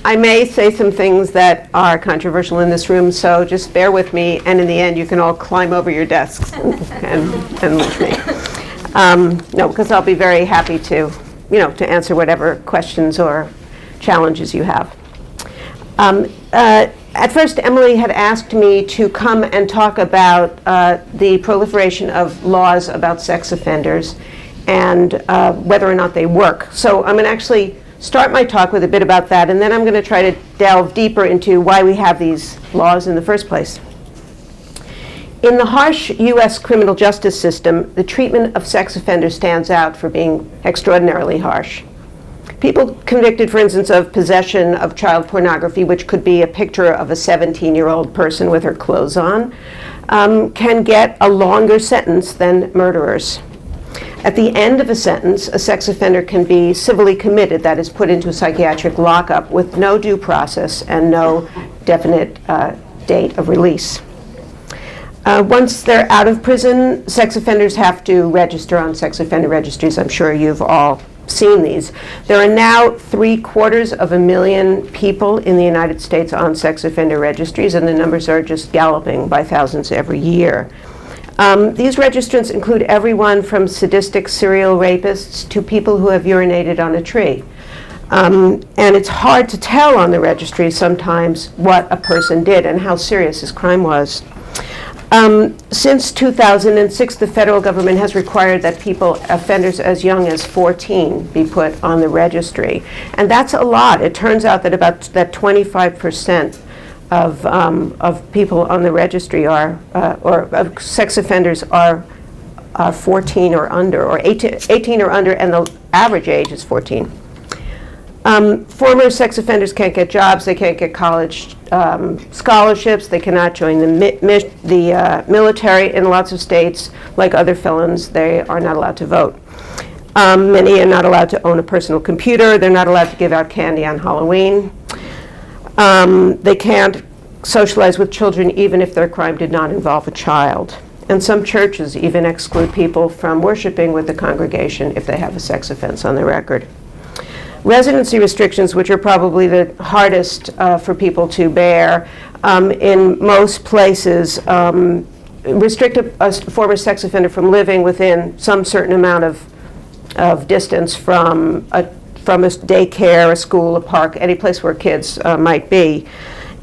I may say some things that are controversial in this room, so just bear with me, and in the end you can all climb over your desks and lynch me. No, because I'll be very happy to, to answer whatever questions or challenges you have. At first, Emily had asked me to come and talk about the proliferation of laws about sex offenders and whether or not they work. So I'm going to actually start my talk with a bit about that, and then I'm going to try to delve deeper into why we have these laws in the first place. In the harsh U.S. criminal justice system, the treatment of sex offenders stands out for being extraordinarily harsh. People convicted, for instance, of possession of child pornography, which could be a picture of a 17-year-old person with her clothes on, can get a longer sentence than murderers. At the end of a sentence, a sex offender can be civilly committed, that is, put into a psychiatric lockup with no due process and no definite date of release. Once they're out of prison, sex offenders have to register on sex offender registries. I'm sure you've all seen these. There are now 750,000 people in the United States on sex offender registries, and the numbers are just galloping by thousands every year. These registrants include everyone from sadistic serial rapists to people who have urinated on a tree. And it's hard to tell on the registry sometimes what a person did and how serious his crime was. Since 2006, the federal government has required that offenders as young as 14 be put on the registry. And that's a lot. It turns out that about 25% of people on the registry or of sex offenders are 14 or under, or 18 or under, and the average age is 14. Former sex offenders can't get jobs, they can't get college scholarships, they cannot join the military in lots of states. Like other felons, they are not allowed to vote. Many are not allowed to own a personal computer, they're not allowed to give out candy on Halloween. They can't socialize with children even if their crime did not involve a child. And some churches even exclude people from worshiping with the congregation if they have a sex offense on their record. Residency restrictions, which are probably the hardest for people to bear, in most places restrict a former sex offender from living within some certain amount of distance from a daycare, a school, a park, any place where kids might be.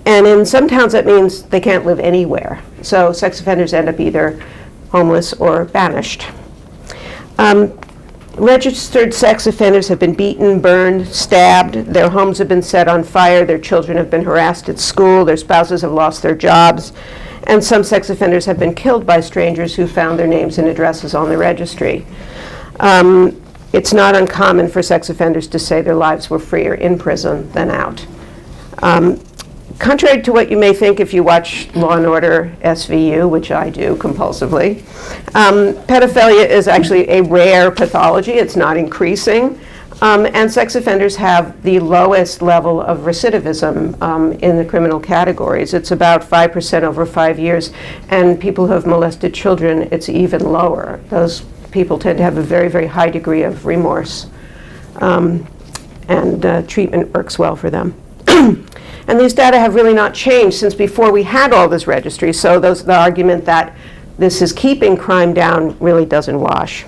And in some towns that means they can't live anywhere. So sex offenders end up either homeless or banished. Registered sex offenders have been beaten, burned, stabbed, their homes have been set on fire, their children have been harassed at school, their spouses have lost their jobs, and some sex offenders have been killed by strangers who found their names and addresses on the registry. It's not uncommon for sex offenders to say their lives were freer in prison than out. Contrary to what you may think if you watch Law & Order SVU, which I do compulsively, pedophilia is actually a rare pathology. It's not increasing. And sex offenders have the lowest level of recidivism in the criminal categories. It's about 5% over 5 years. And people who have molested children, it's even lower. Those people tend to have a very, very high degree of remorse. And treatment works well for them. And these data have really not changed since before we had all this registry, so the argument that this is keeping crime down really doesn't wash.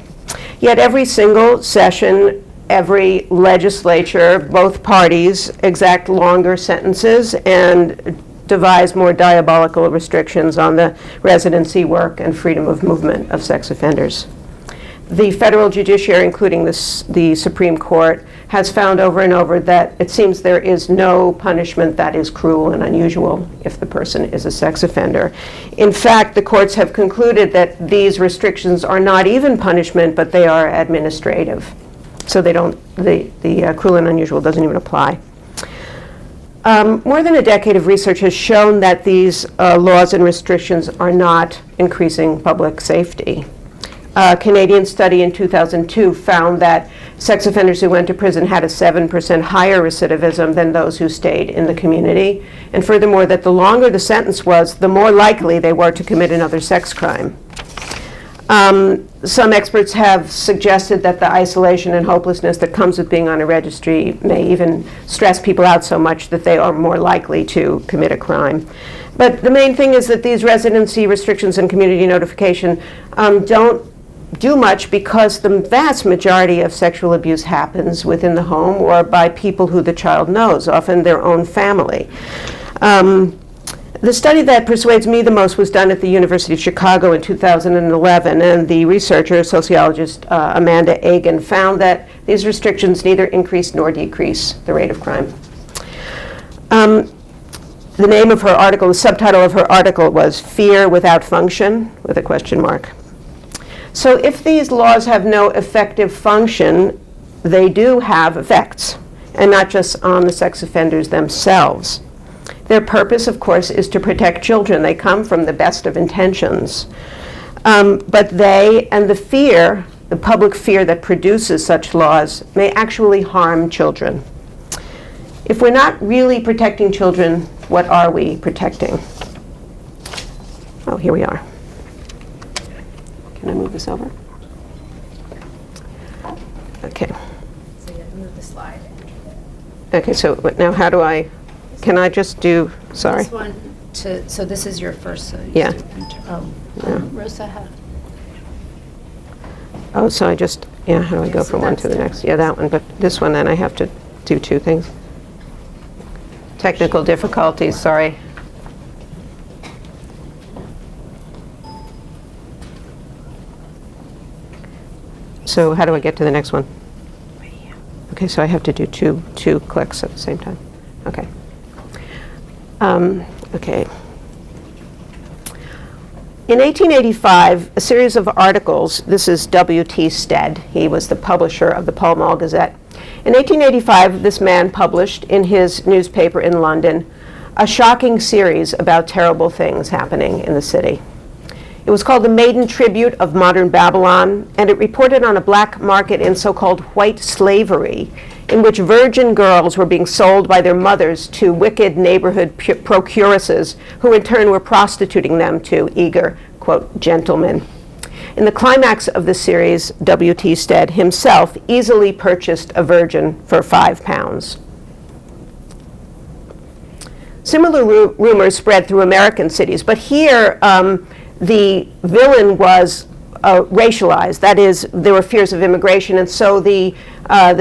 Yet every single session, every legislature, both parties exact longer sentences and devise more diabolical restrictions on the residency, work, and freedom of movement of sex offenders. The federal judiciary, including the Supreme Court, has found over and over that it seems there is no punishment that is cruel and unusual if the person is a sex offender. In fact, the courts have concluded that these restrictions are not even punishment, but they are administrative. So the cruel and unusual doesn't even apply. More than a decade of research has shown that these laws and restrictions are not increasing public safety. A Canadian study in 2002 found that sex offenders who went to prison had a 7% higher recidivism than those who stayed in the community. And furthermore, that the longer the sentence was, the more likely they were to commit another sex crime. Some experts have suggested that the isolation and hopelessness that comes with being on a registry may even stress people out so much that they are more likely to commit a crime. But the main thing is that these residency restrictions and community notification don't do much, because the vast majority of sexual abuse happens within the home or by people who the child knows, often their own family. The study that persuades me the most was done at the University of Chicago in 2011, and the researcher, sociologist Amanda Agan, found that these restrictions neither increase nor decrease the rate of crime. The name of her article, the subtitle of her article was "Fear Without Function?" with a question mark. So if these laws have no effective function, they do have effects, and not just on the sex offenders themselves. Their purpose, of course, is to protect children. They come from the best of intentions. But they, and the fear, the public fear that produces such laws, may actually harm children. If we're not really protecting children, what are we protecting? Oh, here we are. Can I move this over? Okay. So you have to move the slide. Okay, so now how do I, can I just do, sorry? This one to, so this is your first. So you Yeah. just do enter. Oh, Yeah. Rosa had. Oh, so I just, yeah, how do I Yeah, go so from one that's to the the- next? Yeah, that one, but this one, then I have to do two things. Technical difficulties, sorry. So how do I get to the next one? Okay, so I have to do two clicks at the same time. Okay. Okay. In 1885, a series of articles, this is W.T. Stead, he was the publisher of the Pall Mall Gazette. In 1885, this man published in his newspaper in London a shocking series about terrible things happening in the city. It was called The Maiden Tribute of Modern Babylon, and it reported on a black market in so-called white slavery, in which virgin girls were being sold by their mothers to wicked neighborhood procuresses, who in turn were prostituting them to eager, quote, gentlemen. In the climax of the series, W.T. Stead himself easily purchased a virgin for £5. Similar rumors spread through American cities, but here the villain was racialized. That is, there were fears of immigration, and so the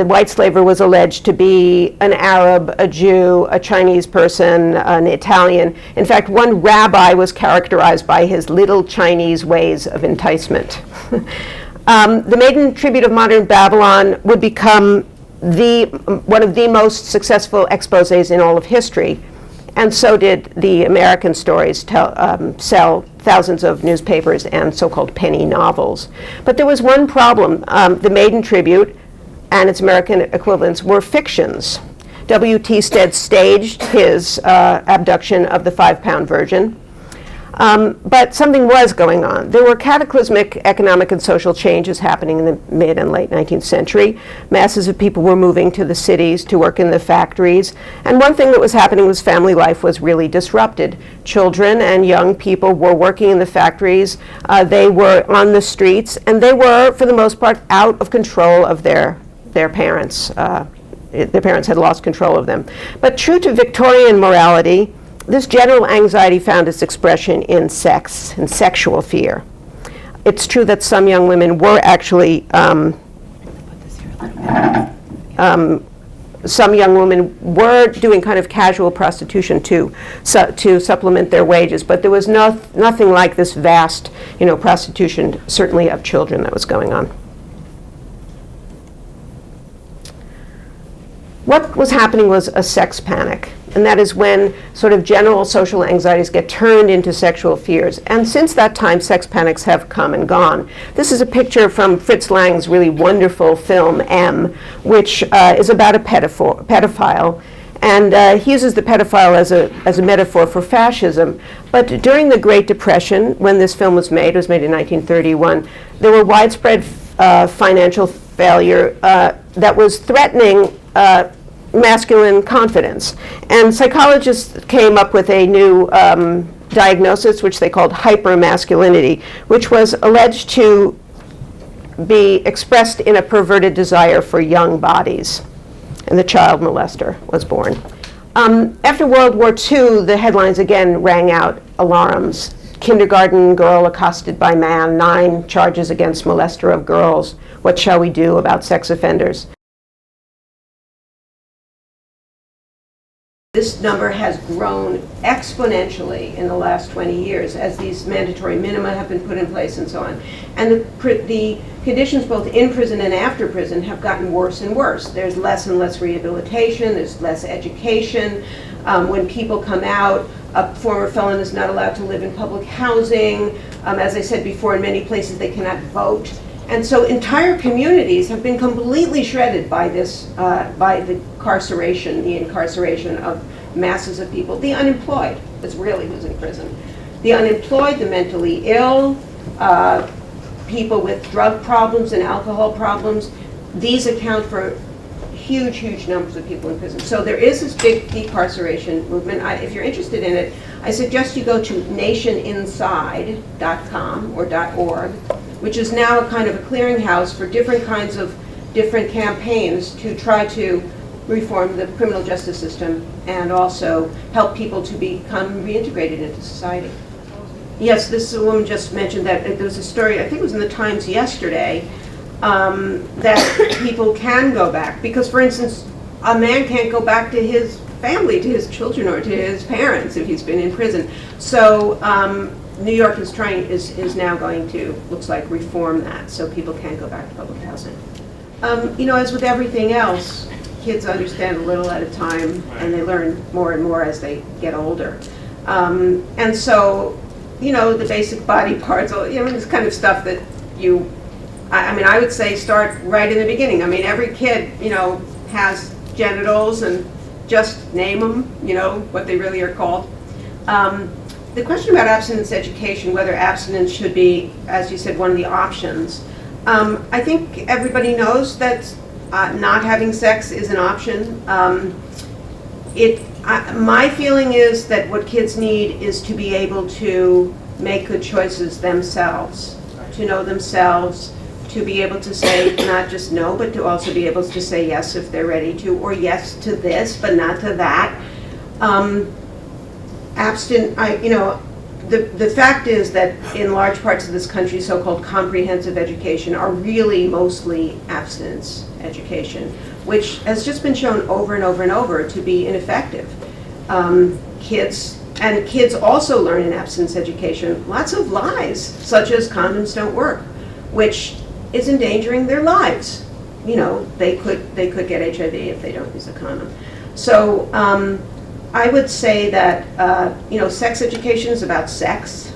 white slaver was alleged to be an Arab, a Jew, a Chinese person, an Italian. In fact, one rabbi was characterized by his little Chinese ways of enticement. The Maiden Tribute of Modern Babylon would become one of the most successful exposés in all of history. And so did the American stories sell thousands of newspapers and so-called penny novels. But there was one problem. The Maiden Tribute and its American equivalents were fictions. W.T. Stead staged his abduction of the £5 virgin. But something was going on. There were cataclysmic economic and social changes happening in the mid and late 19th century. Masses of people were moving to the cities to work in the factories. And one thing that was happening was family life was really disrupted. Children and young people were working in the factories. They were on the streets, and they were, for the most part, out of control of their parents. Their parents had lost control of them. But true to Victorian morality, this general anxiety found its expression in sex and sexual fear. It's true that some young women were actually, some young women were doing kind of casual prostitution to supplement their wages, but there was nothing like this vast, prostitution, certainly of children, that was going on. What was happening was a sex panic, and that is when sort of general social anxieties get turned into sexual fears. And since that time, sex panics have come and gone. This is a picture from Fritz Lang's really wonderful film, M, which is about a pedophile. And he uses the pedophile as a metaphor for fascism. But during the Great Depression, when this film was made in 1931, there were widespread financial failure that was threatening masculine confidence. And psychologists came up with a new diagnosis, which they called hypermasculinity, which was alleged to be expressed in a perverted desire for young bodies. And the child molester was born. After World War II, the headlines again rang out alarms. Kindergarten girl accosted by man, 9 charges against molester of girls. What shall we do about sex offenders? This number has grown exponentially in the last 20 years as these mandatory minima have been put in place and so on. And the conditions both in prison and after prison have gotten worse and worse. There's less and less rehabilitation, there's less education. When people come out, a former felon is not allowed to live in public housing. As I said before, in many places they cannot vote. And so entire communities have been completely shredded by this, by the incarceration of masses of people. The unemployed is really who's in prison. The unemployed, the mentally ill, people with drug problems and alcohol problems, these account for huge, huge numbers of people in prison. So there is this big decarceration movement. If you're interested in it, I suggest you go to nationinside.com or .org, which is now a kind of a clearinghouse for different kinds of different campaigns to try to reform the criminal justice system and also help people to become reintegrated into society. Yes, this woman just mentioned that there was a story, I think it was in the Times yesterday, that people can go back. Because, for instance, a man can't go back to his family, to his children, or to his parents if he's been in prison. So New York is now going to, looks like, reform that so people can go back to public housing. As with everything else, kids understand a little at a time, and they learn more and more as they get older. And so, the basic body parts, this kind of stuff that I would say start right in the beginning. Every kid, has genitals, and just name them, what they really are called. The question about abstinence education, whether abstinence should be, as you said, one of the options, I think everybody knows that not having sex is an option. My feeling is that what kids need is to be able to make good choices themselves, to know themselves, to be able to say not just no, but to also be able to say yes if they're ready to, or yes to this, but not to that. The fact is that in large parts of this country, so-called comprehensive education are really mostly abstinence education, which has just been shown over and over and over to be ineffective. Kids also learn in abstinence education lots of lies, such as condoms don't work, which is endangering their lives. They could get HIV if they don't use a condom. So I would say that sex education is about sex,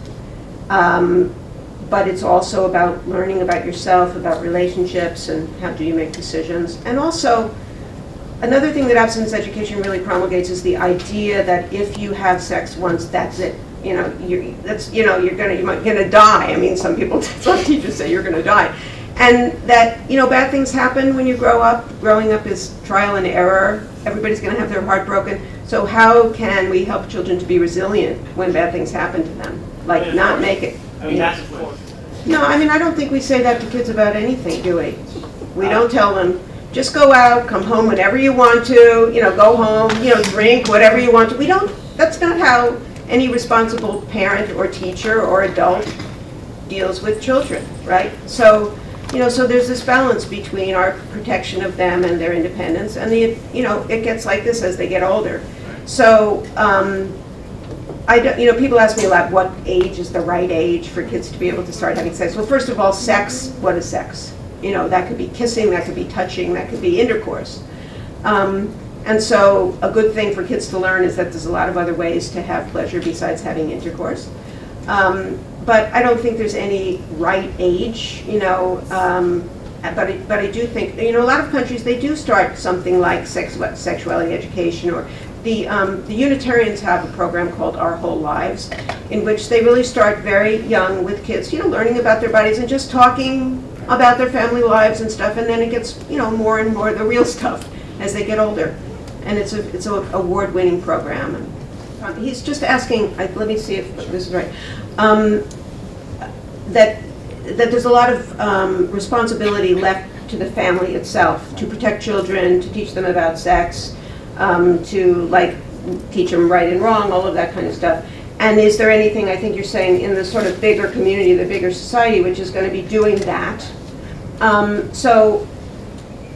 but it's also about learning about yourself, about relationships, and how do you make decisions. And also, another thing that abstinence education really promulgates is the idea that if you have sex once, that's it. You're gonna die. Some people, some teachers say you're gonna die, and that bad things happen when you grow up. Growing up is trial and error. Everybody's gonna have their heart broken. So how can we help children to be resilient when bad things happen to them? Like not make it. No, I don't think we say that to kids about anything, do we? We don't tell them, just go out, come home whenever you want to, go home, drink whatever you want to. That's not how any responsible parent or teacher or adult deals with children, right? So, so there's this balance between our protection of them and their independence, and it gets like this as they get older. So, people ask me a lot, what age is the right age for kids to be able to start having sex? Well, first of all, sex, what is sex? That could be kissing, that could be touching, that could be intercourse. And so a good thing for kids to learn is that there's a lot of other ways to have pleasure besides having intercourse. But I don't think there's any right age, but I do think, a lot of countries, they do start something like sexuality education, or the Unitarians have a program called Our Whole Lives, in which they really start very young with kids, learning about their bodies and just talking about their family lives and stuff, and then it gets, more and more the real stuff as they get older. And it's an award-winning program. He's just asking, let me see if this is right, that there's a lot of responsibility left to the family itself to protect children, to teach them about sex, to like teach them right and wrong, all of that kind of stuff. And is there anything, I think you're saying, in the sort of bigger community, the bigger society, which is going to be doing that? So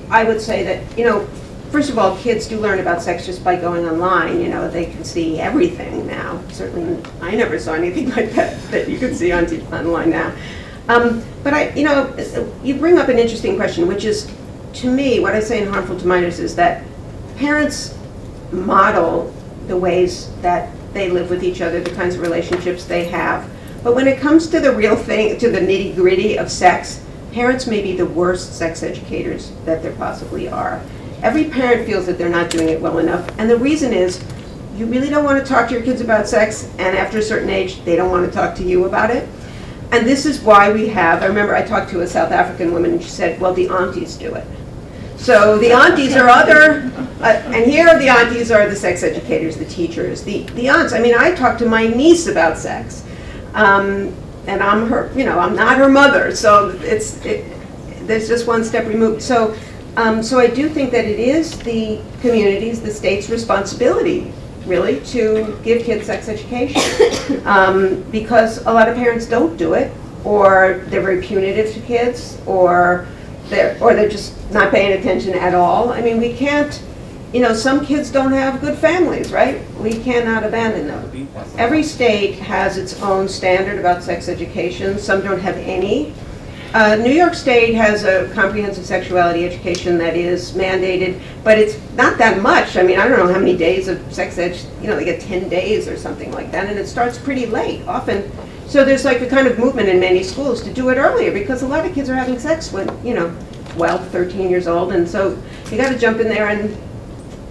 I would say that, you know, first of all, kids do learn about sex just by going online. You know, they can see everything now. Certainly, I never saw anything like that you could see online now. But you bring up an interesting question, which is, to me, what I say in Harmful to Minors is that parents model the ways that they live with each other, the kinds of relationships they have. But when it comes to the real thing, to the nitty-gritty of sex, parents may be the worst sex educators that there possibly are. Every parent feels that they're not doing it well enough, and the reason is you really don't want to talk to your kids about sex, and after a certain age, they don't want to talk to you about it. And this is why we have, I remember I talked to a South African woman, and she said, well, the aunties do it. So the aunties are and here the aunties are the sex educators, the teachers, the aunts. I mean, I talked to my niece about sex, and I'm her, you know, I'm not her mother, so there's just one step removed. So I do think that it is the community's, the state's responsibility, really, to give kids sex education, because a lot of parents don't do it, or they're very punitive to kids, or they're just not paying attention at all. I mean, we can't, you know, some kids don't have good families, right? We cannot abandon them. Every state has its own standard about sex education. Some don't have any. New York State has a comprehensive sexuality education that is mandated, but it's not that much. I mean, I don't know how many days of sex ed, you know, they get 10 days or something like that, and it starts pretty late, often. So there's like a kind of movement in many schools to do it earlier, because a lot of kids are having sex when, you know, 12, 13 years old, and so you got to jump in there and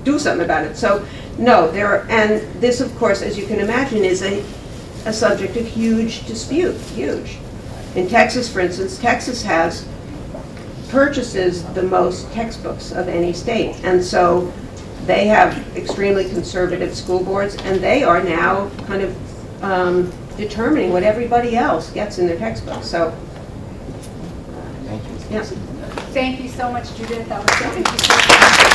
do something about it. So no, and this, of course, as you can imagine, is a subject of huge dispute, huge. In Texas, for instance, Texas purchases the most textbooks of any state, and so they have extremely conservative school boards, and they are now kind of determining what everybody else gets in their textbooks. So, Thank you. yeah. Thank you so much, Judith. That was so interesting.